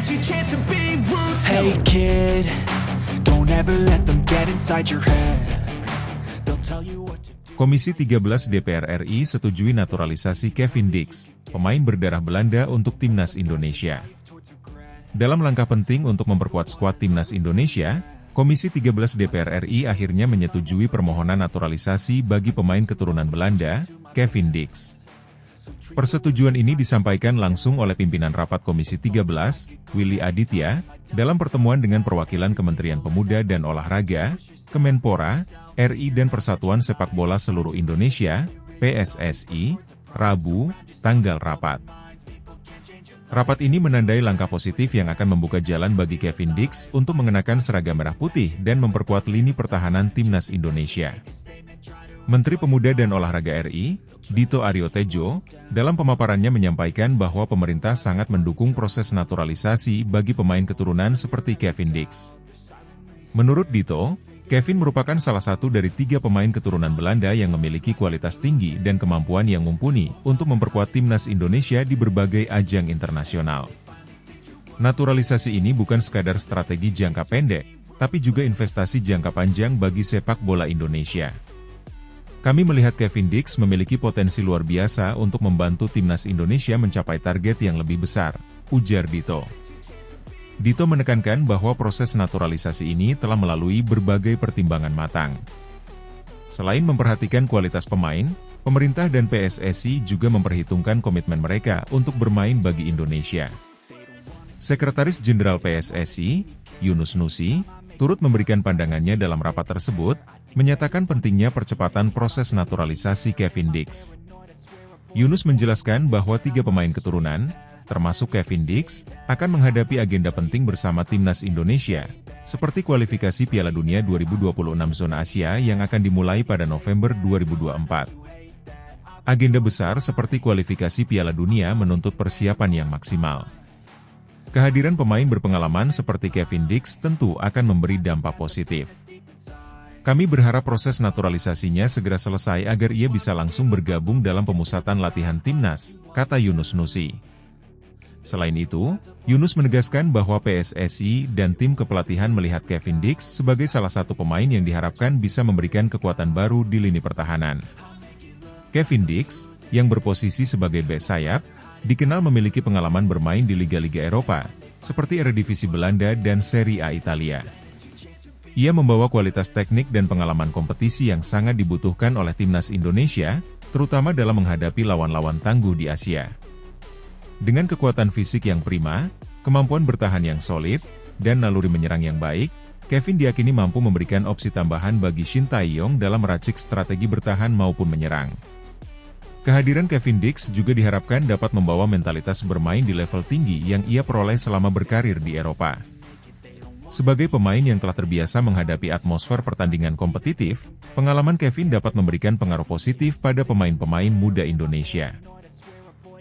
Hey kid, don't ever let them get inside your head. They'll tell you what to do. Komisi 13 DPR RI setujui naturalisasi Kevin Dix, pemain berdarah Belanda untuk Timnas Indonesia. Dalam langkah penting untuk memperkuat skuad Timnas Indonesia, Komisi 13 DPR RI akhirnya menyetujui permohonan naturalisasi bagi pemain keturunan Belanda, Kevin Dix. Persetujuan ini disampaikan langsung oleh pimpinan rapat Komisi 13, Willy Aditya, dalam pertemuan dengan perwakilan Kementerian Pemuda dan Olahraga, Kemenpora, RI dan Persatuan Sepak Bola Seluruh Indonesia, PSSI, Rabu, tanggal rapat. Rapat ini menandai langkah positif yang akan membuka jalan bagi Kevin Dix untuk mengenakan seragam merah putih dan memperkuat lini pertahanan Timnas Indonesia. Menteri Pemuda dan Olahraga RI, Dito Aryo Tejo, dalam pemaparannya menyampaikan bahwa pemerintah sangat mendukung proses naturalisasi bagi pemain keturunan seperti Kevin Dix. Menurut Dito, Kevin merupakan salah satu dari 3 pemain keturunan Belanda yang memiliki kualitas tinggi dan kemampuan yang mumpuni untuk memperkuat Timnas Indonesia di berbagai ajang internasional. Naturalisasi ini bukan sekadar strategi jangka pendek, tapi juga investasi jangka panjang bagi sepak bola Indonesia. Kami melihat Kevin Dix memiliki potensi luar biasa untuk membantu Timnas Indonesia mencapai target yang lebih besar, ujar Dito. Dito menekankan bahwa proses naturalisasi ini telah melalui berbagai pertimbangan matang. Selain memperhatikan kualitas pemain, pemerintah dan PSSI juga memperhitungkan komitmen mereka untuk bermain bagi Indonesia. Sekretaris Jenderal PSSI, Yunus Nusi, turut memberikan pandangannya dalam rapat tersebut, menyatakan pentingnya percepatan proses naturalisasi Kevin Dix. Yunus menjelaskan bahwa 3 pemain keturunan, termasuk Kevin Dix, akan menghadapi agenda penting bersama Timnas Indonesia, seperti kualifikasi Piala Dunia 2026 zona Asia yang akan dimulai pada November 2024. Agenda besar seperti kualifikasi Piala Dunia menuntut persiapan yang maksimal. Kehadiran pemain berpengalaman seperti Kevin Dix tentu akan memberi dampak positif. Kami berharap proses naturalisasinya segera selesai agar ia bisa langsung bergabung dalam pemusatan latihan Timnas, kata Yunus Nusi. Selain itu, Yunus menegaskan bahwa PSSI dan tim kepelatihan melihat Kevin Dix sebagai salah satu pemain yang diharapkan bisa memberikan kekuatan baru di lini pertahanan. Kevin Dix, yang berposisi sebagai bek sayap, dikenal memiliki pengalaman bermain di liga-liga Eropa, seperti Eredivisie Belanda dan Serie A Italia. Ia membawa kualitas teknik dan pengalaman kompetisi yang sangat dibutuhkan oleh Timnas Indonesia, terutama dalam menghadapi lawan-lawan tangguh di Asia. Dengan kekuatan fisik yang prima, kemampuan bertahan yang solid, dan naluri menyerang yang baik, Kevin diyakini mampu memberikan opsi tambahan bagi Shin Tae-yong dalam meracik strategi bertahan maupun menyerang. Kehadiran Kevin Dix juga diharapkan dapat membawa mentalitas bermain di level tinggi yang ia peroleh selama berkarir di Eropa. Sebagai pemain yang telah terbiasa menghadapi atmosfer pertandingan kompetitif, pengalaman Kevin dapat memberikan pengaruh positif pada pemain-pemain muda Indonesia.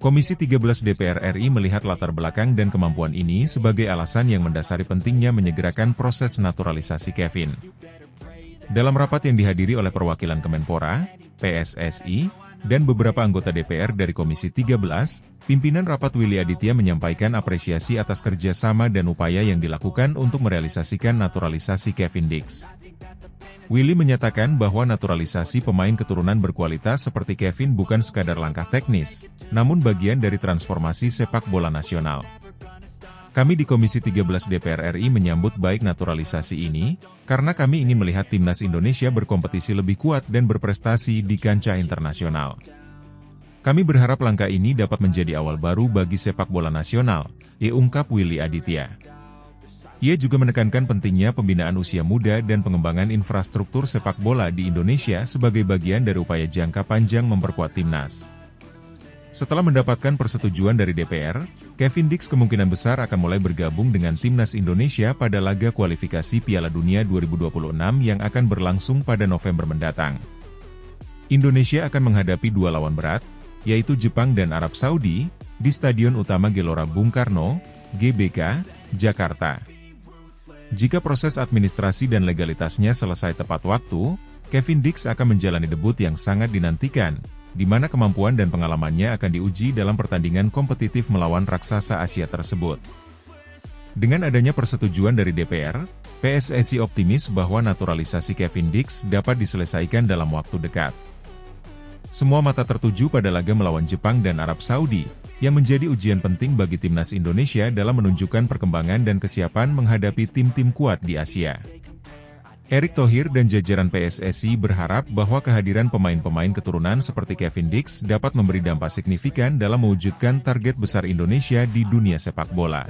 Komisi 13 DPR RI melihat latar belakang dan kemampuan ini sebagai alasan yang mendasari pentingnya menyegerakan proses naturalisasi Kevin. Dalam rapat yang dihadiri oleh perwakilan Kemenpora, PSSI, dan beberapa anggota DPR dari Komisi 13, pimpinan rapat Willy Aditya menyampaikan apresiasi atas kerjasama dan upaya yang dilakukan untuk merealisasikan naturalisasi Kevin Dix. Willy menyatakan bahwa naturalisasi pemain keturunan berkualitas seperti Kevin bukan sekadar langkah teknis, namun bagian dari transformasi sepak bola nasional. Kami di Komisi 13 DPR RI menyambut baik naturalisasi ini, karena kami ingin melihat Timnas Indonesia berkompetisi lebih kuat dan berprestasi di kancah internasional. Kami berharap langkah ini dapat menjadi awal baru bagi sepak bola nasional, ungkap Willy Aditya. Ia juga menekankan pentingnya pembinaan usia muda dan pengembangan infrastruktur sepak bola di Indonesia sebagai bagian dari upaya jangka panjang memperkuat Timnas. Setelah mendapatkan persetujuan dari DPR, Kevin Dix kemungkinan besar akan mulai bergabung dengan Timnas Indonesia pada laga kualifikasi Piala Dunia 2026 yang akan berlangsung pada November mendatang. Indonesia akan menghadapi 2 lawan berat, yaitu Jepang dan Arab Saudi, di Stadion Utama Gelora Bung Karno, GBK, Jakarta. Jika proses administrasi dan legalitasnya selesai tepat waktu, Kevin Dix akan menjalani debut yang sangat dinantikan, di mana kemampuan dan pengalamannya akan diuji dalam pertandingan kompetitif melawan raksasa Asia tersebut. Dengan adanya persetujuan dari DPR, PSSI optimis bahwa naturalisasi Kevin Dix dapat diselesaikan dalam waktu dekat. Semua mata tertuju pada laga melawan Jepang dan Arab Saudi, yang menjadi ujian penting bagi timnas Indonesia dalam menunjukkan perkembangan dan kesiapan menghadapi tim-tim kuat di Asia. Erick Thohir dan jajaran PSSI berharap bahwa kehadiran pemain-pemain keturunan seperti Kevin Dix dapat memberi dampak signifikan dalam mewujudkan target besar Indonesia di dunia sepak bola.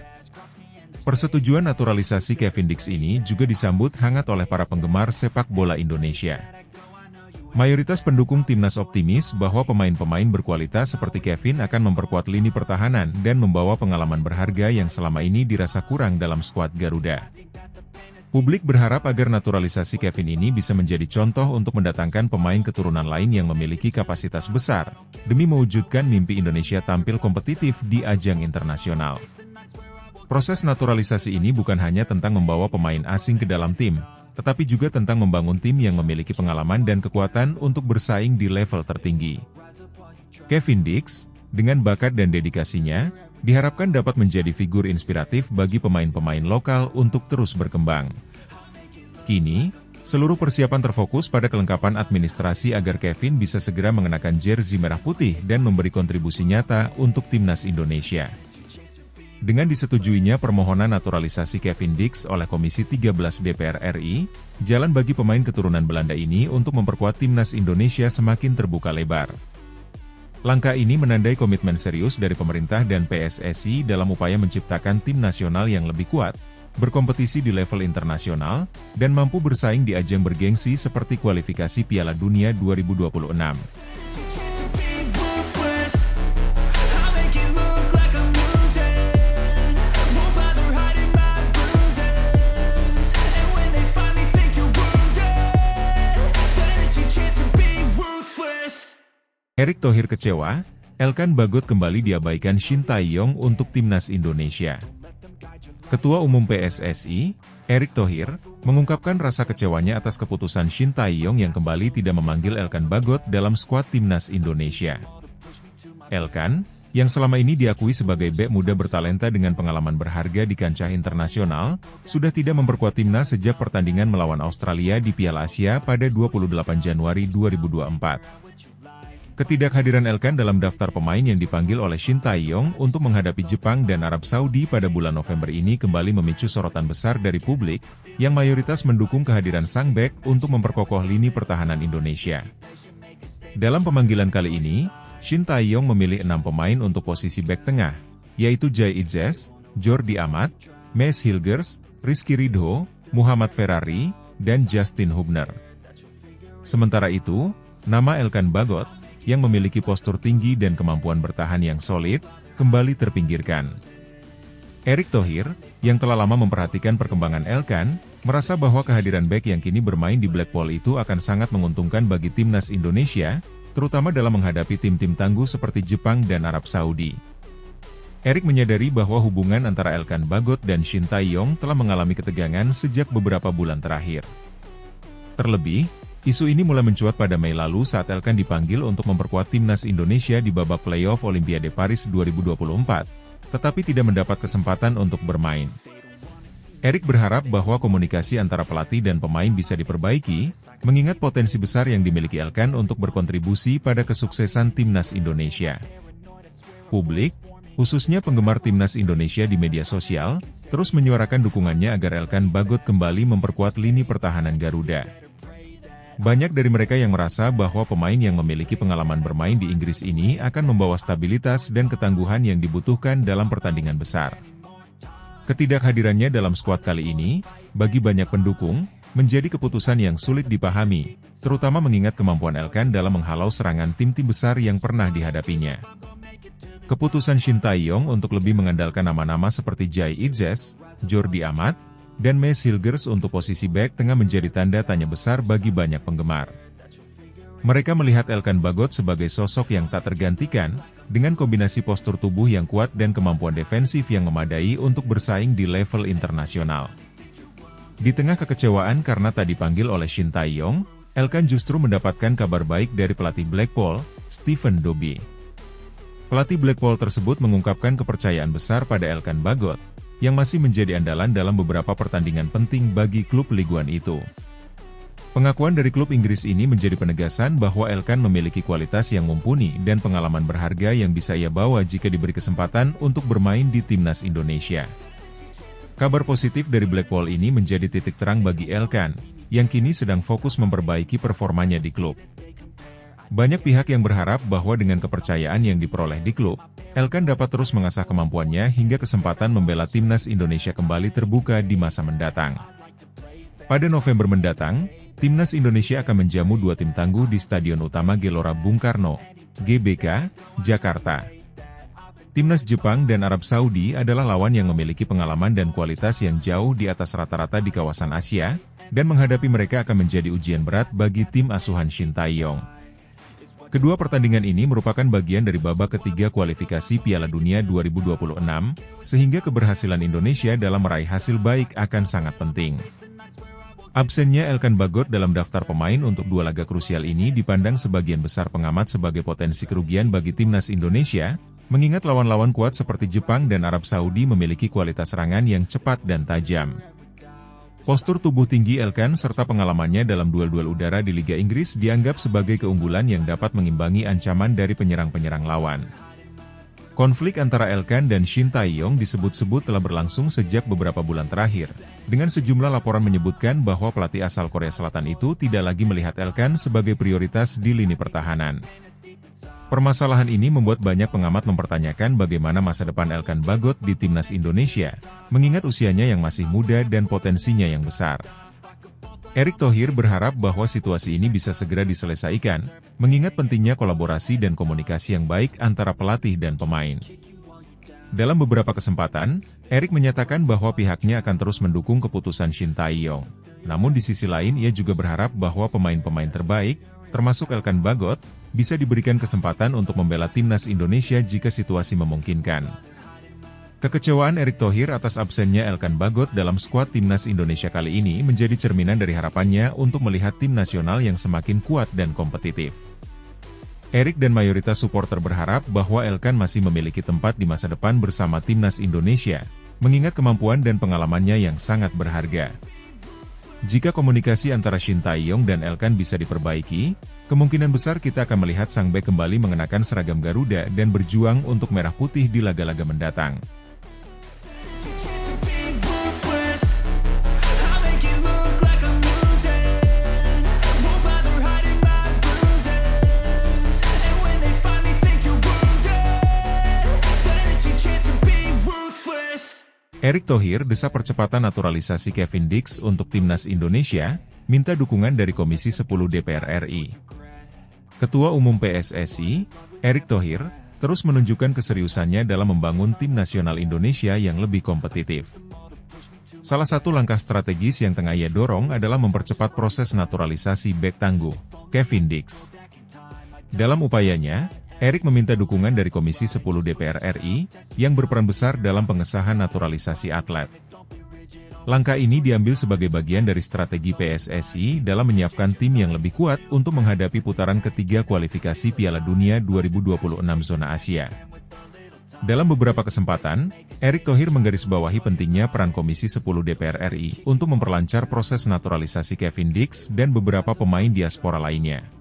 Persetujuan naturalisasi Kevin Dix ini juga disambut hangat oleh para penggemar sepak bola Indonesia. Mayoritas pendukung timnas optimis bahwa pemain-pemain berkualitas seperti Kevin akan memperkuat lini pertahanan dan membawa pengalaman berharga yang selama ini dirasa kurang dalam skuad Garuda. Publik berharap agar naturalisasi Kevin ini bisa menjadi contoh untuk mendatangkan pemain keturunan lain yang memiliki kapasitas besar, demi mewujudkan mimpi Indonesia tampil kompetitif di ajang internasional. Proses naturalisasi ini bukan hanya tentang membawa pemain asing ke dalam tim, tetapi juga tentang membangun tim yang memiliki pengalaman dan kekuatan untuk bersaing di level tertinggi. Kevin Dix, dengan bakat dan dedikasinya, diharapkan dapat menjadi figur inspiratif bagi pemain-pemain lokal untuk terus berkembang. Kini, seluruh persiapan terfokus pada kelengkapan administrasi agar Kevin bisa segera mengenakan jersey merah putih dan memberi kontribusi nyata untuk timnas Indonesia. Dengan disetujuinya permohonan naturalisasi Kevin Dix oleh Komisi 13 DPR RI, jalan bagi pemain keturunan Belanda ini untuk memperkuat timnas Indonesia semakin terbuka lebar. Langkah ini menandai komitmen serius dari pemerintah dan PSSI dalam upaya menciptakan tim nasional yang lebih kuat, berkompetisi di level internasional, dan mampu bersaing di ajang bergengsi seperti kualifikasi Piala Dunia 2026. Erick Thohir kecewa, Elkan Bagot kembali diabaikan Shin Tae-yong untuk timnas Indonesia. Ketua Umum PSSI, Erick Thohir, mengungkapkan rasa kecewanya atas keputusan Shin Tae-yong yang kembali tidak memanggil Elkan Bagot dalam skuad timnas Indonesia. Elkan, yang selama ini diakui sebagai bek muda bertalenta dengan pengalaman berharga di kancah internasional, sudah tidak memperkuat timnas sejak pertandingan melawan Australia di Piala Asia pada 28 Januari 2024. Ketidakhadiran Elkan dalam daftar pemain yang dipanggil oleh Shin Tae-yong untuk menghadapi Jepang dan Arab Saudi pada bulan November ini kembali memicu sorotan besar dari publik, yang mayoritas mendukung kehadiran sang bek untuk memperkokoh lini pertahanan Indonesia. Dalam pemanggilan kali ini, Shin Tae-yong memilih 6 pemain untuk posisi bek tengah, yaitu Jai Idzes, Jordi Amat, Mees Hilgers, Rizky Ridho, Muhammad Ferrari, dan Justin Hubner. Sementara itu, nama Elkan Bagot, yang memiliki postur tinggi dan kemampuan bertahan yang solid, kembali terpinggirkan. Erick Thohir, yang telah lama memperhatikan perkembangan Elkan, merasa bahwa kehadiran bek yang kini bermain di Blackpool itu akan sangat menguntungkan bagi timnas Indonesia, terutama dalam menghadapi tim-tim tangguh seperti Jepang dan Arab Saudi. Erick menyadari bahwa hubungan antara Elkan Bagot dan Shin Tae-yong telah mengalami ketegangan sejak beberapa bulan terakhir. Terlebih, isu ini mulai mencuat pada Mei lalu saat Elkan dipanggil untuk memperkuat timnas Indonesia di babak playoff Olimpiade Paris 2024, tetapi tidak mendapat kesempatan untuk bermain. Erick berharap bahwa komunikasi antara pelatih dan pemain bisa diperbaiki, mengingat potensi besar yang dimiliki Elkan untuk berkontribusi pada kesuksesan timnas Indonesia. Publik, khususnya penggemar timnas Indonesia di media sosial, terus menyuarakan dukungannya agar Elkan Bagot kembali memperkuat lini pertahanan Garuda. Banyak dari mereka yang merasa bahwa pemain yang memiliki pengalaman bermain di Inggris ini akan membawa stabilitas dan ketangguhan yang dibutuhkan dalam pertandingan besar. Ketidakhadirannya dalam skuad kali ini, bagi banyak pendukung, menjadi keputusan yang sulit dipahami, terutama mengingat kemampuan Elkan dalam menghalau serangan tim-tim besar yang pernah dihadapinya. Keputusan Shin Tae-yong untuk lebih mengandalkan nama-nama seperti Jai Idzes, Jordi Amat, dan Mees Hilgers untuk posisi bek tengah menjadi tanda tanya besar bagi banyak penggemar. Mereka melihat Elkan Bagot sebagai sosok yang tak tergantikan, dengan kombinasi postur tubuh yang kuat dan kemampuan defensif yang memadai untuk bersaing di level internasional. Di tengah kekecewaan karena tak dipanggil oleh Shin Tae-yong, Elkan justru mendapatkan kabar baik dari pelatih Blackpool, Stephen Dobbie. Pelatih Blackpool tersebut mengungkapkan kepercayaan besar pada Elkan Bagot, yang masih menjadi andalan dalam beberapa pertandingan penting bagi klub Ligue 1 itu. Pengakuan dari klub Inggris ini menjadi penegasan bahwa Elkan memiliki kualitas yang mumpuni dan pengalaman berharga yang bisa ia bawa jika diberi kesempatan untuk bermain di timnas Indonesia. Kabar positif dari Blackpool ini menjadi titik terang bagi Elkan, yang kini sedang fokus memperbaiki performanya di klub. Banyak pihak yang berharap bahwa dengan kepercayaan yang diperoleh di klub, Elkan dapat terus mengasah kemampuannya hingga kesempatan membela timnas Indonesia kembali terbuka di masa mendatang. Pada November mendatang, timnas Indonesia akan menjamu dua tim tangguh di Stadion Utama Gelora Bung Karno, GBK, Jakarta. Timnas Jepang dan Arab Saudi adalah lawan yang memiliki pengalaman dan kualitas yang jauh di atas rata-rata di kawasan Asia, dan menghadapi mereka akan menjadi ujian berat bagi tim asuhan Shin Tae-yong. Kedua pertandingan ini merupakan bagian dari babak ketiga kualifikasi Piala Dunia 2026, sehingga keberhasilan Indonesia dalam meraih hasil baik akan sangat penting. Absennya Elkan Bagot dalam daftar pemain untuk dua laga krusial ini dipandang sebagian besar pengamat sebagai potensi kerugian bagi timnas Indonesia, mengingat lawan-lawan kuat seperti Jepang dan Arab Saudi memiliki kualitas serangan yang cepat dan tajam. Postur tubuh tinggi Elkan serta pengalamannya dalam duel-duel udara di Liga Inggris dianggap sebagai keunggulan yang dapat mengimbangi ancaman dari penyerang-penyerang lawan. Konflik antara Elkan dan Shin Tae-yong disebut-sebut telah berlangsung sejak beberapa bulan terakhir, dengan sejumlah laporan menyebutkan bahwa pelatih asal Korea Selatan itu tidak lagi melihat Elkan sebagai prioritas di lini pertahanan. Permasalahan ini membuat banyak pengamat mempertanyakan bagaimana masa depan Elkan Bagot di timnas Indonesia, mengingat usianya yang masih muda dan potensinya yang besar. Erick Thohir berharap bahwa situasi ini bisa segera diselesaikan, mengingat pentingnya kolaborasi dan komunikasi yang baik antara pelatih dan pemain. Dalam beberapa kesempatan, Erick menyatakan bahwa pihaknya akan terus mendukung keputusan Shin Tae-yong. Namun di sisi lain ia juga berharap bahwa pemain-pemain terbaik, termasuk Elkan Bagot, bisa diberikan kesempatan untuk membela timnas Indonesia jika situasi memungkinkan. Kekecewaan Erick Thohir atas absennya Elkan Bagot dalam skuad timnas Indonesia kali ini menjadi cerminan dari harapannya untuk melihat tim nasional yang semakin kuat dan kompetitif. Erick dan mayoritas supporter berharap bahwa Elkan masih memiliki tempat di masa depan bersama timnas Indonesia, mengingat kemampuan dan pengalamannya yang sangat berharga. Jika komunikasi antara Shin Tae-yong dan Elkan bisa diperbaiki, kemungkinan besar kita akan melihat sang bek kembali mengenakan seragam Garuda dan berjuang untuk merah putih di laga-laga mendatang. Erick Thohir desa percepatan naturalisasi Kevin Dix untuk timnas Indonesia, minta dukungan dari Komisi 10 DPR RI. Ketua Umum PSSI, Erick Thohir, terus menunjukkan keseriusannya dalam membangun tim nasional Indonesia yang lebih kompetitif. Salah satu langkah strategis yang tengah ia dorong adalah mempercepat proses naturalisasi bek tangguh, Kevin Dix. Dalam upayanya, Erick meminta dukungan dari Komisi 10 DPR RI, yang berperan besar dalam pengesahan naturalisasi atlet. Langkah ini diambil sebagai bagian dari strategi PSSI dalam menyiapkan tim yang lebih kuat untuk menghadapi putaran ketiga kualifikasi Piala Dunia 2026 zona Asia. Dalam beberapa kesempatan, Erick Thohir menggarisbawahi pentingnya peran Komisi 10 DPR RI untuk memperlancar proses naturalisasi Kevin Dix dan beberapa pemain diaspora lainnya.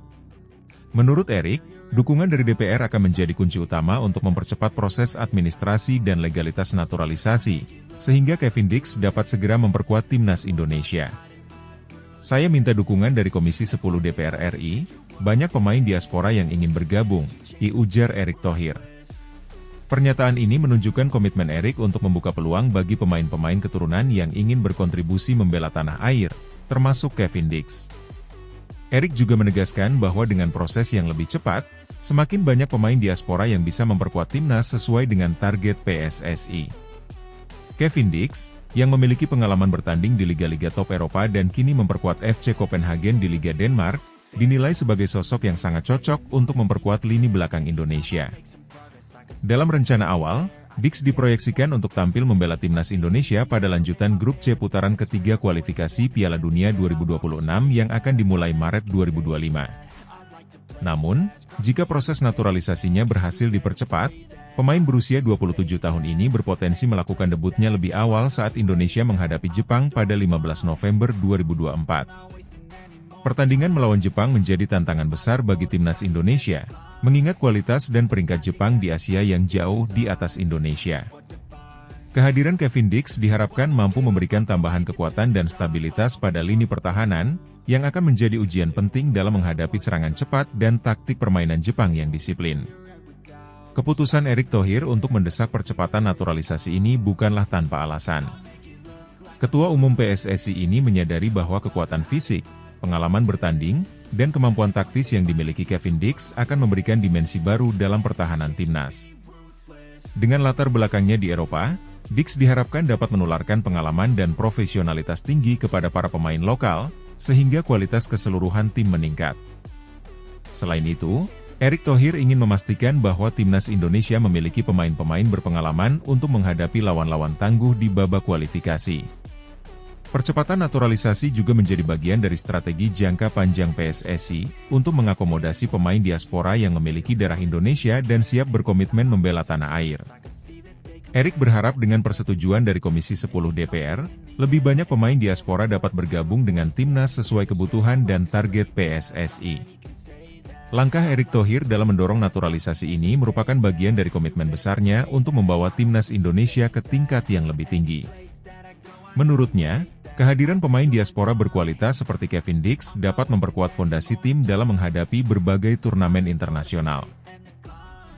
Menurut Erick, dukungan dari DPR akan menjadi kunci utama untuk mempercepat proses administrasi dan legalitas naturalisasi, sehingga Kevin Dix dapat segera memperkuat timnas Indonesia. Saya minta dukungan dari Komisi 10 DPR RI, banyak pemain diaspora yang ingin bergabung, ujar Erick Thohir. Pernyataan ini menunjukkan komitmen Erick untuk membuka peluang bagi pemain-pemain keturunan yang ingin berkontribusi membela tanah air, termasuk Kevin Dix. Erick juga menegaskan bahwa dengan proses yang lebih cepat, semakin banyak pemain diaspora yang bisa memperkuat timnas sesuai dengan target PSSI. Kevin Dix, yang memiliki pengalaman bertanding di liga-liga top Eropa dan kini memperkuat FC Copenhagen di Liga Denmark, dinilai sebagai sosok yang sangat cocok untuk memperkuat lini belakang Indonesia. Dalam rencana awal, Dix diproyeksikan untuk tampil membela timnas Indonesia pada lanjutan grup C putaran ketiga kualifikasi Piala Dunia 2026 yang akan dimulai Maret 2025. Namun, jika proses naturalisasinya berhasil dipercepat, Pemain berusia 27 tahun ini berpotensi melakukan debutnya lebih awal saat Indonesia menghadapi Jepang pada 15 November 2024. Pertandingan melawan Jepang menjadi tantangan besar bagi timnas Indonesia, mengingat kualitas dan peringkat Jepang di Asia yang jauh di atas Indonesia. Kehadiran Kevin Dix diharapkan mampu memberikan tambahan kekuatan dan stabilitas pada lini pertahanan, yang akan menjadi ujian penting dalam menghadapi serangan cepat dan taktik permainan Jepang yang disiplin. Keputusan Erick Thohir untuk mendesak percepatan naturalisasi ini bukanlah tanpa alasan. Ketua Umum PSSI ini menyadari bahwa kekuatan fisik, pengalaman bertanding, dan kemampuan taktis yang dimiliki Kevin Dix akan memberikan dimensi baru dalam pertahanan timnas. Dengan latar belakangnya di Eropa, Dix diharapkan dapat menularkan pengalaman dan profesionalitas tinggi kepada para pemain lokal, sehingga kualitas keseluruhan tim meningkat. Selain itu, Erick Thohir ingin memastikan bahwa timnas Indonesia memiliki pemain-pemain berpengalaman untuk menghadapi lawan-lawan tangguh di babak kualifikasi. Percepatan naturalisasi juga menjadi bagian dari strategi jangka panjang PSSI untuk mengakomodasi pemain diaspora yang memiliki darah Indonesia dan siap berkomitmen membela tanah air. Erick berharap dengan persetujuan dari Komisi 10 DPR, lebih banyak pemain diaspora dapat bergabung dengan timnas sesuai kebutuhan dan target PSSI. Langkah Erick Thohir dalam mendorong naturalisasi ini merupakan bagian dari komitmen besarnya untuk membawa timnas Indonesia ke tingkat yang lebih tinggi. Menurutnya, kehadiran pemain diaspora berkualitas seperti Kevin Dix dapat memperkuat fondasi tim dalam menghadapi berbagai turnamen internasional.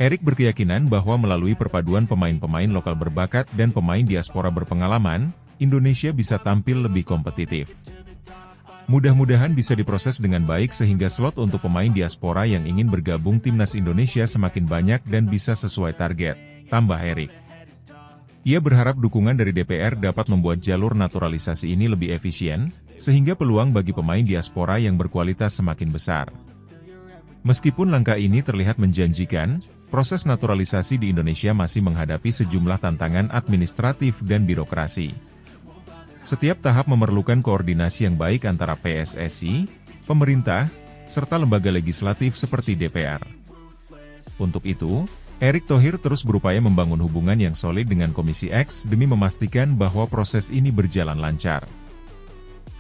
Erick berkeyakinan bahwa melalui perpaduan pemain-pemain lokal berbakat dan pemain diaspora berpengalaman, Indonesia bisa tampil lebih kompetitif. Mudah-mudahan bisa diproses dengan baik sehingga slot untuk pemain diaspora yang ingin bergabung timnas Indonesia semakin banyak dan bisa sesuai target, tambah Erick. Ia berharap dukungan dari DPR dapat membuat jalur naturalisasi ini lebih efisien, sehingga peluang bagi pemain diaspora yang berkualitas semakin besar. Meskipun langkah ini terlihat menjanjikan, proses naturalisasi di Indonesia masih menghadapi sejumlah tantangan administratif dan birokrasi. Setiap tahap memerlukan koordinasi yang baik antara PSSI, pemerintah, serta lembaga legislatif seperti DPR. Untuk itu, Erick Thohir terus berupaya membangun hubungan yang solid dengan Komisi X demi memastikan bahwa proses ini berjalan lancar.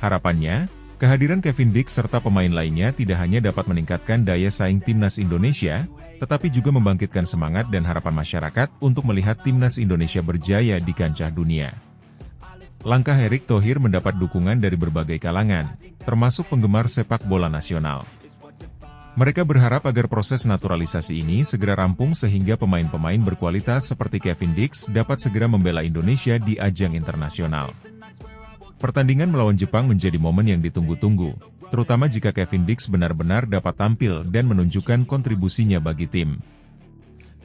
Harapannya, kehadiran Kevin Dix serta pemain lainnya tidak hanya dapat meningkatkan daya saing timnas Indonesia, tetapi juga membangkitkan semangat dan harapan masyarakat untuk melihat timnas Indonesia berjaya di kancah dunia. Langkah Erick Thohir mendapat dukungan dari berbagai kalangan, termasuk penggemar sepak bola nasional. Mereka berharap agar proses naturalisasi ini segera rampung sehingga pemain-pemain berkualitas seperti Kevin Dix dapat segera membela Indonesia di ajang internasional. Pertandingan melawan Jepang menjadi momen yang ditunggu-tunggu, terutama jika Kevin Dix benar-benar dapat tampil dan menunjukkan kontribusinya bagi tim.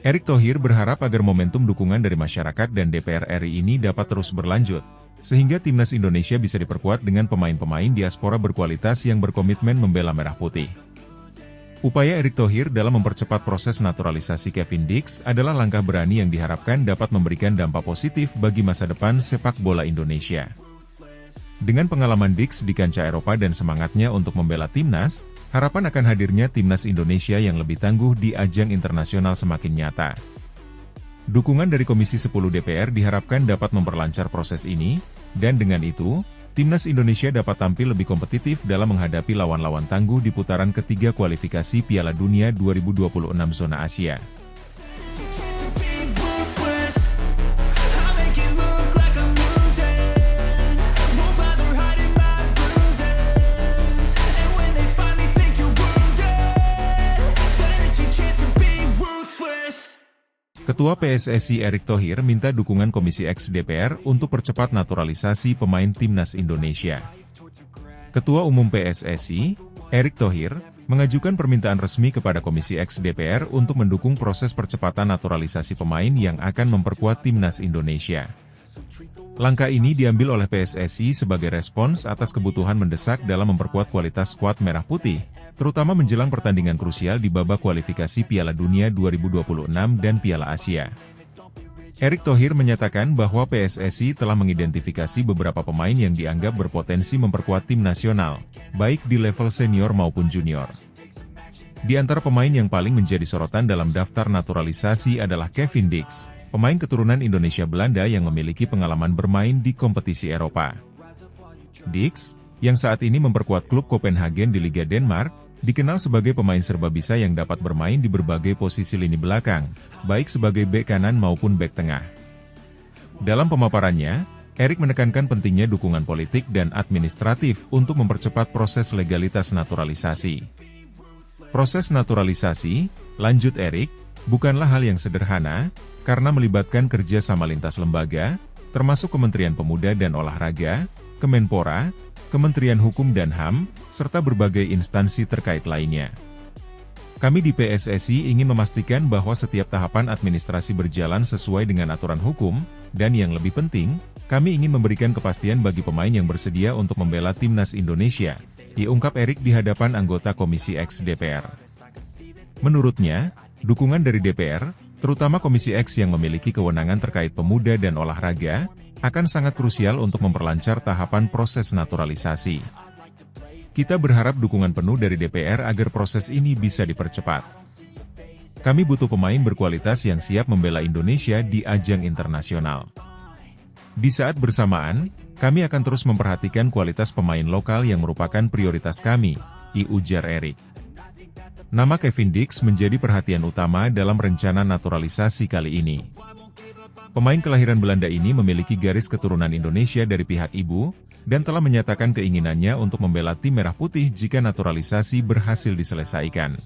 Erick Thohir berharap agar momentum dukungan dari masyarakat dan DPR RI ini dapat terus berlanjut, sehingga timnas Indonesia bisa diperkuat dengan pemain-pemain diaspora berkualitas yang berkomitmen membela merah putih. Upaya Erick Thohir dalam mempercepat proses naturalisasi Kevin Dix adalah langkah berani yang diharapkan dapat memberikan dampak positif bagi masa depan sepak bola Indonesia. Dengan pengalaman Dix di kancah Eropa dan semangatnya untuk membela timnas, harapan akan hadirnya timnas Indonesia yang lebih tangguh di ajang internasional semakin nyata. Dukungan dari Komisi 10 DPR diharapkan dapat memperlancar proses ini, dan dengan itu, timnas Indonesia dapat tampil lebih kompetitif dalam menghadapi lawan-lawan tangguh di putaran ketiga kualifikasi Piala Dunia 2026 zona Asia. Ketua PSSI Erick Thohir minta dukungan Komisi X DPR untuk percepat naturalisasi pemain timnas Indonesia. Ketua Umum PSSI, Erick Thohir, mengajukan permintaan resmi kepada Komisi X DPR untuk mendukung proses percepatan naturalisasi pemain yang akan memperkuat timnas Indonesia. Langkah ini diambil oleh PSSI sebagai respons atas kebutuhan mendesak dalam memperkuat kualitas skuad merah putih, terutama menjelang pertandingan krusial di babak kualifikasi Piala Dunia 2026 dan Piala Asia. Erick Thohir menyatakan bahwa PSSI telah mengidentifikasi beberapa pemain yang dianggap berpotensi memperkuat tim nasional, baik di level senior maupun junior. Di antara pemain yang paling menjadi sorotan dalam daftar naturalisasi adalah Kevin Dix, pemain keturunan Indonesia Belanda yang memiliki pengalaman bermain di kompetisi Eropa. Dix, yang saat ini memperkuat klub Copenhagen di Liga Denmark, dikenal sebagai pemain serbabisa yang dapat bermain di berbagai posisi lini belakang, baik sebagai bek kanan maupun bek tengah. Dalam pemaparannya, Erik menekankan pentingnya dukungan politik dan administratif untuk mempercepat proses legalitas naturalisasi. Proses naturalisasi, lanjut Erik, bukanlah hal yang sederhana, karena melibatkan kerja sama lintas lembaga, termasuk Kementerian Pemuda dan Olahraga, Kemenpora, Kementerian Hukum dan HAM, serta berbagai instansi terkait lainnya. Kami di PSSI ingin memastikan bahwa setiap tahapan administrasi berjalan sesuai dengan aturan hukum, dan yang lebih penting, kami ingin memberikan kepastian bagi pemain yang bersedia untuk membela timnas Indonesia, diungkap Erik di hadapan anggota Komisi X DPR. Menurutnya, dukungan dari DPR, terutama Komisi X yang memiliki kewenangan terkait pemuda dan olahraga, akan sangat krusial untuk memperlancar tahapan proses naturalisasi. Kita berharap dukungan penuh dari DPR agar proses ini bisa dipercepat. Kami butuh pemain berkualitas yang siap membela Indonesia di ajang internasional. Di saat bersamaan, kami akan terus memperhatikan kualitas pemain lokal yang merupakan prioritas kami, ujar Erik. Nama Kevin Dix menjadi perhatian utama dalam rencana naturalisasi kali ini. Pemain kelahiran Belanda ini memiliki garis keturunan Indonesia dari pihak ibu, dan telah menyatakan keinginannya untuk membela tim merah putih jika naturalisasi berhasil diselesaikan.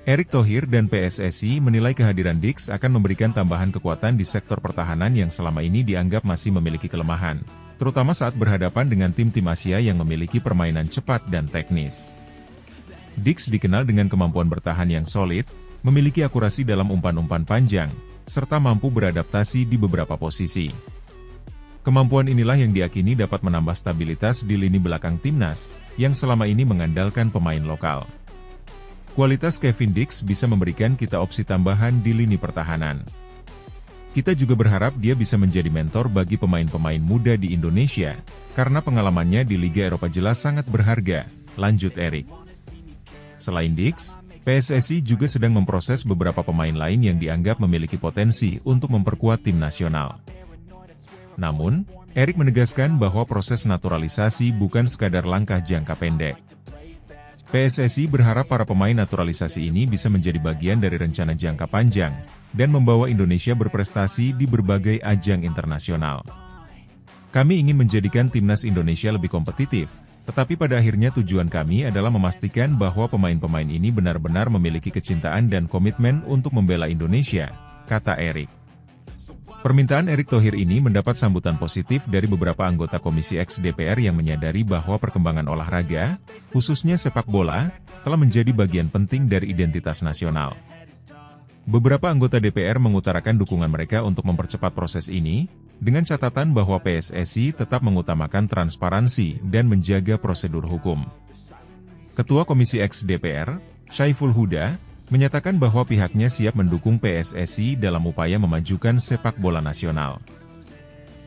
Erick Thohir dan PSSI menilai kehadiran Dix akan memberikan tambahan kekuatan di sektor pertahanan yang selama ini dianggap masih memiliki kelemahan, terutama saat berhadapan dengan tim-tim Asia yang memiliki permainan cepat dan teknis. Dix dikenal dengan kemampuan bertahan yang solid, memiliki akurasi dalam umpan-umpan panjang, serta mampu beradaptasi di beberapa posisi. Kemampuan inilah yang diakini dapat menambah stabilitas di lini belakang timnas, yang selama ini mengandalkan pemain lokal. Kualitas Kevin Dix bisa memberikan kita opsi tambahan di lini pertahanan. Kita juga berharap dia bisa menjadi mentor bagi pemain-pemain muda di Indonesia, karena pengalamannya di Liga Eropa jelas sangat berharga, lanjut Erik. Selain Dix, PSSI juga sedang memproses beberapa pemain lain yang dianggap memiliki potensi untuk memperkuat tim nasional. Namun, Erik menegaskan bahwa proses naturalisasi bukan sekadar langkah jangka pendek. PSSI berharap para pemain naturalisasi ini bisa menjadi bagian dari rencana jangka panjang, dan membawa Indonesia berprestasi di berbagai ajang internasional. Kami ingin menjadikan timnas Indonesia lebih kompetitif, tetapi pada akhirnya tujuan kami adalah memastikan bahwa pemain-pemain ini benar-benar memiliki kecintaan dan komitmen untuk membela Indonesia, kata Erik. Permintaan Erick Thohir ini mendapat sambutan positif dari beberapa anggota Komisi X DPR yang menyadari bahwa perkembangan olahraga, khususnya sepak bola, telah menjadi bagian penting dari identitas nasional. Beberapa anggota DPR mengutarakan dukungan mereka untuk mempercepat proses ini, dengan catatan bahwa PSSI tetap mengutamakan transparansi dan menjaga prosedur hukum. Ketua Komisi X DPR, Syaiful Huda, menyatakan bahwa pihaknya siap mendukung PSSI dalam upaya memajukan sepak bola nasional.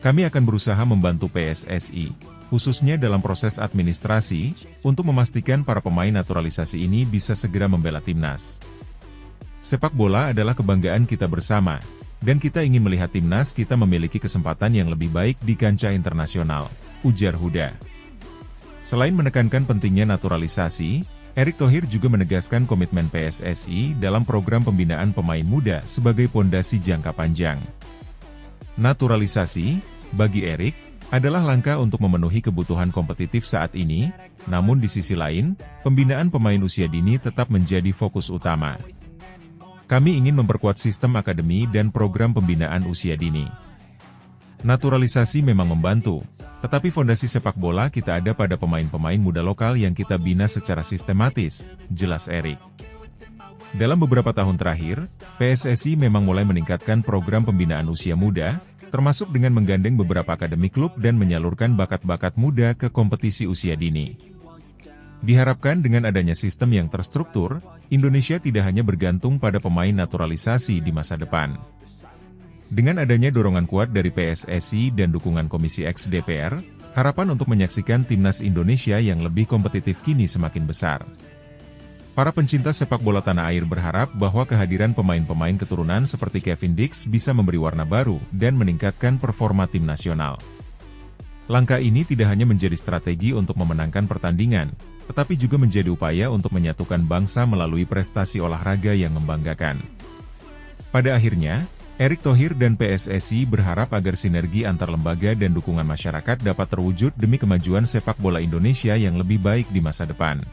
Kami akan berusaha membantu PSSI, khususnya dalam proses administrasi, untuk memastikan para pemain naturalisasi ini bisa segera membela timnas. Sepak bola adalah kebanggaan kita bersama, dan kita ingin melihat timnas kita memiliki kesempatan yang lebih baik di kancah internasional, ujar Huda. Selain menekankan pentingnya naturalisasi, Erick Thohir juga menegaskan komitmen PSSI dalam program pembinaan pemain muda sebagai pondasi jangka panjang. Naturalisasi, bagi Erick, adalah langkah untuk memenuhi kebutuhan kompetitif saat ini, namun di sisi lain, pembinaan pemain usia dini tetap menjadi fokus utama. Kami ingin memperkuat sistem akademi dan program pembinaan usia dini. Naturalisasi memang membantu, tetapi fondasi sepak bola kita ada pada pemain-pemain muda lokal yang kita bina secara sistematis, jelas Erik. Dalam beberapa tahun terakhir, PSSI memang mulai meningkatkan program pembinaan usia muda, termasuk dengan menggandeng beberapa akademi klub dan menyalurkan bakat-bakat muda ke kompetisi usia dini. Diharapkan dengan adanya sistem yang terstruktur, Indonesia tidak hanya bergantung pada pemain naturalisasi di masa depan. Dengan adanya dorongan kuat dari PSSI dan dukungan Komisi X DPR, harapan untuk menyaksikan timnas Indonesia yang lebih kompetitif kini semakin besar. Para pencinta sepak bola tanah air berharap bahwa kehadiran pemain-pemain keturunan seperti Kevin Dix bisa memberi warna baru dan meningkatkan performa tim nasional. Langkah ini tidak hanya menjadi strategi untuk memenangkan pertandingan, tetapi juga menjadi upaya untuk menyatukan bangsa melalui prestasi olahraga yang membanggakan. Pada akhirnya, Erick Thohir dan PSSI berharap agar sinergi antar lembaga dan dukungan masyarakat dapat terwujud demi kemajuan sepak bola Indonesia yang lebih baik di masa depan.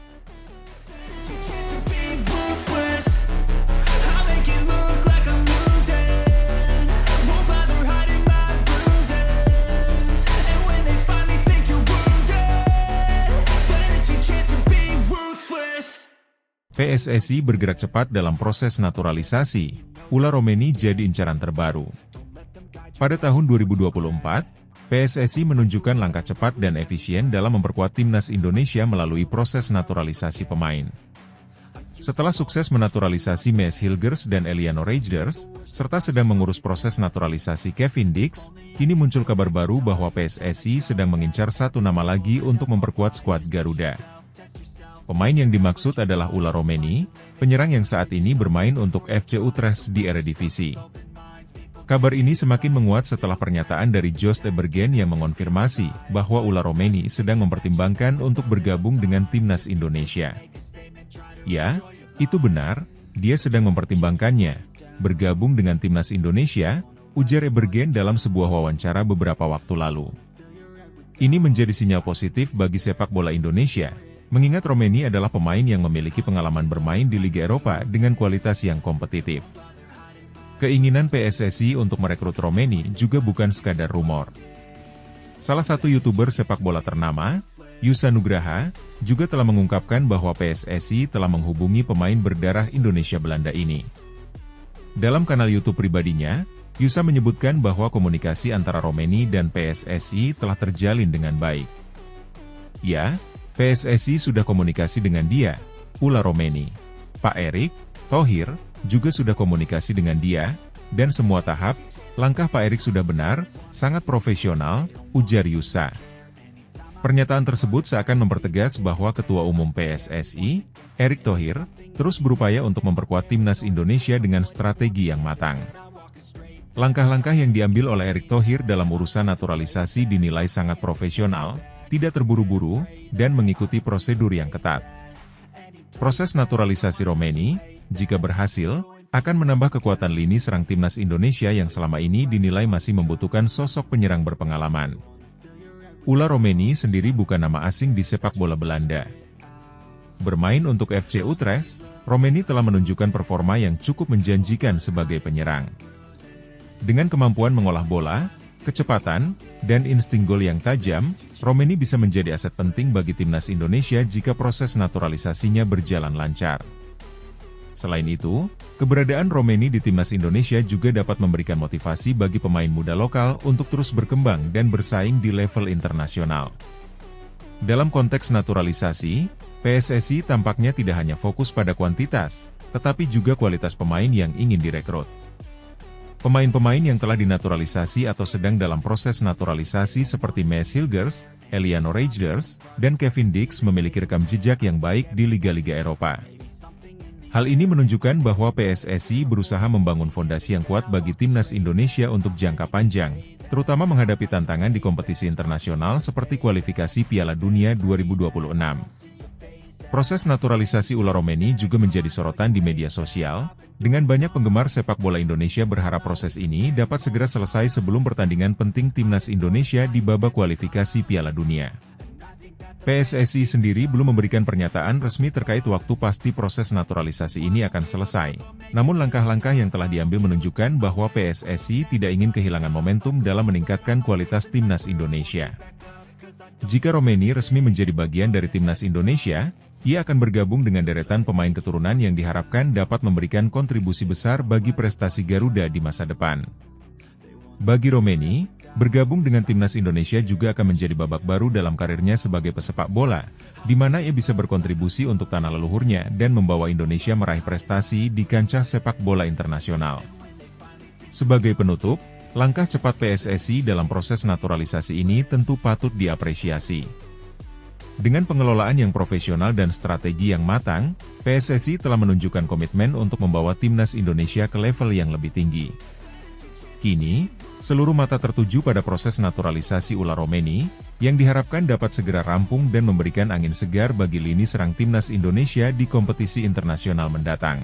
PSSI bergerak cepat dalam proses naturalisasi, Ula Romeni jadi incaran terbaru. Pada tahun 2024, PSSI menunjukkan langkah cepat dan efisien dalam memperkuat timnas Indonesia melalui proses naturalisasi pemain. Setelah sukses menaturalisasi Maes Hilgers dan Eliano Reijers, serta sedang mengurus proses naturalisasi Kevin Dix, kini muncul kabar baru bahwa PSSI sedang mengincar satu nama lagi untuk memperkuat skuad Garuda. Pemain yang dimaksud adalah Ula Romeni, penyerang yang saat ini bermain untuk FC Utrecht di Eredivisie. Kabar ini semakin menguat setelah pernyataan dari Joost Ebergen yang mengonfirmasi bahwa Ula Romeni sedang mempertimbangkan untuk bergabung dengan timnas Indonesia. Ya, itu benar, dia sedang mempertimbangkannya, bergabung dengan timnas Indonesia, ujar Ebergen dalam sebuah wawancara beberapa waktu lalu. Ini menjadi sinyal positif bagi sepak bola Indonesia, mengingat Romeni adalah pemain yang memiliki pengalaman bermain di Liga Eropa dengan kualitas yang kompetitif. Keinginan PSSI untuk merekrut Romeni juga bukan sekadar rumor. Salah satu YouTuber sepak bola ternama, Yusa Nugraha, juga telah mengungkapkan bahwa PSSI telah menghubungi pemain berdarah Indonesia Belanda ini. Dalam kanal YouTube pribadinya, Yusa menyebutkan bahwa komunikasi antara Romeni dan PSSI telah terjalin dengan baik. Ya, PSSI sudah komunikasi dengan dia, Ula Romeni. Pak Erick Thohir juga sudah komunikasi dengan dia, dan semua tahap, langkah Pak Erick sudah benar, sangat profesional, ujar Yusa. Pernyataan tersebut seakan mempertegas bahwa Ketua Umum PSSI, Erick Thohir, terus berupaya untuk memperkuat timnas Indonesia dengan strategi yang matang. Langkah-langkah yang diambil oleh Erick Thohir dalam urusan naturalisasi dinilai sangat profesional, tidak terburu-buru, dan mengikuti prosedur yang ketat. Proses naturalisasi Romeni, jika berhasil, akan menambah kekuatan lini serang timnas Indonesia yang selama ini dinilai masih membutuhkan sosok penyerang berpengalaman. Ula Romeni sendiri bukan nama asing di sepak bola Belanda. Bermain untuk FC Utrecht, Romeni telah menunjukkan performa yang cukup menjanjikan sebagai penyerang. Dengan kemampuan mengolah bola, kecepatan, dan insting gol yang tajam, Romeni bisa menjadi aset penting bagi timnas Indonesia jika proses naturalisasinya berjalan lancar. Selain itu, keberadaan Romeni di timnas Indonesia juga dapat memberikan motivasi bagi pemain muda lokal untuk terus berkembang dan bersaing di level internasional. Dalam konteks naturalisasi, PSSI tampaknya tidak hanya fokus pada kuantitas, tetapi juga kualitas pemain yang ingin direkrut. Pemain-pemain yang telah dinaturalisasi atau sedang dalam proses naturalisasi seperti Maes Hilgers, Eliano Reijers, dan Kevin Dix memiliki rekam jejak yang baik di liga-liga Eropa. Hal ini menunjukkan bahwa PSSI berusaha membangun fondasi yang kuat bagi timnas Indonesia untuk jangka panjang, terutama menghadapi tantangan di kompetisi internasional seperti kualifikasi Piala Dunia 2026. Proses naturalisasi Ula Romeni juga menjadi sorotan di media sosial, dengan banyak penggemar sepak bola Indonesia berharap proses ini dapat segera selesai sebelum pertandingan penting timnas Indonesia di babak kualifikasi Piala Dunia. PSSI sendiri belum memberikan pernyataan resmi terkait waktu pasti proses naturalisasi ini akan selesai. Namun langkah-langkah yang telah diambil menunjukkan bahwa PSSI tidak ingin kehilangan momentum dalam meningkatkan kualitas timnas Indonesia. Jika Romeni resmi menjadi bagian dari timnas Indonesia, ia akan bergabung dengan deretan pemain keturunan yang diharapkan dapat memberikan kontribusi besar bagi prestasi Garuda di masa depan. Bagi Romeni, bergabung dengan timnas Indonesia juga akan menjadi babak baru dalam karirnya sebagai pesepak bola, di mana ia bisa berkontribusi untuk tanah leluhurnya dan membawa Indonesia meraih prestasi di kancah sepak bola internasional. Sebagai penutup, langkah cepat PSSI dalam proses naturalisasi ini tentu patut diapresiasi. Dengan pengelolaan yang profesional dan strategi yang matang, PSSI telah menunjukkan komitmen untuk membawa timnas Indonesia ke level yang lebih tinggi. Kini, seluruh mata tertuju pada proses naturalisasi Ula Romeni, yang diharapkan dapat segera rampung dan memberikan angin segar bagi lini serang timnas Indonesia di kompetisi internasional mendatang.